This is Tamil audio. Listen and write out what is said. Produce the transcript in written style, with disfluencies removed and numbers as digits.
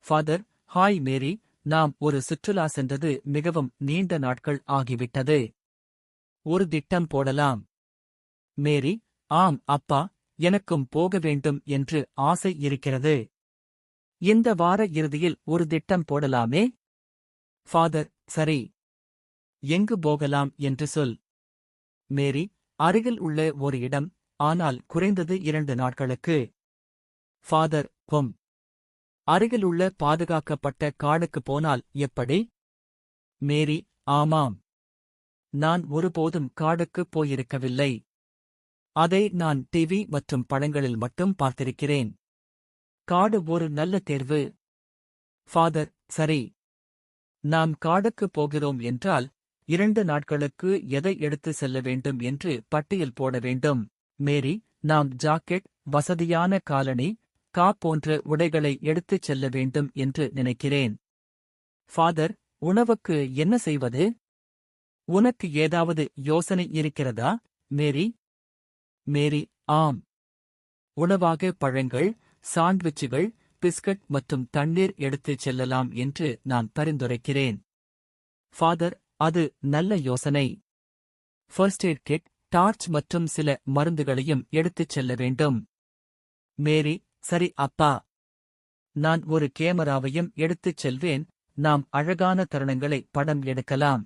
ஃபாதர், ஹாய் மேரி, நாம் ஒரு சுற்றுலா சென்றது மிகவும் நீண்ட நாட்கள் ஆகிவிட்டது. ஒரு திட்டம் போடலாம். மேரி, ஆம் அப்பா, எனக்கும் போக வேண்டும் என்று ஆசை இருக்கிறது. இந்த வார இறுதியில் ஒரு திட்டம் போடலாமே? ஃபாதர், சரி. எங்கு போகலாம் என்று சொல். மேரி, அருகில் உள்ள ஒரு இடம், ஆனால் குறைந்தது 2 நாட்களுக்கு. ஃபாதர், அருகிலுள்ள பாதுகாக்கப்பட்ட காடுக்கு போனால் எப்படி? மேரி, ஆமாம். நான் ஒருபோதும் காடுக்குப் போயிருக்கவில்லை. அதை நான் டிவி மற்றும் படங்களில் மட்டும் பார்த்திருக்கிறேன். காடு ஒரு நல்ல தேர்வு. ஃபாதர், சரி. நாம் காடுக்குப் போகிறோம் என்றால் 2 நாட்களுக்கு எதை எடுத்து செல்ல வேண்டும் என்று பட்டியல் போட வேண்டும். மேரி, நாம் ஜாக்கெட், வசதியான காலணி, காப் போன்ற உடைகளை எடுத்துச் செல்ல வேண்டும் என்று நினைக்கிறேன். ஃபாதர், உணவுக்கு என்ன செய்வது? உனக்கு ஏதாவது யோசனை இருக்கிறதா, மேரி? மேரி, ஆம். உணவாக பழங்கள், சாண்ட்விச்சுகள், பிஸ்கட் மற்றும் தண்ணீர் எடுத்துச் செல்லலாம் என்று நான் பரிந்துரைக்கிறேன். ஃபாதர், அது நல்ல யோசனை. ஃபர்ஸ்ட் எய்ட் கிட், டார்ச் மற்றும் சில மருந்துகளையும் எடுத்துச் செல்ல வேண்டும். மேரி, சரி அப்பா. நான் ஒரு கேமராவையும் எடுத்துச் செல்வேன், நாம் அழகான தருணங்களை படம் எடுக்கலாம்.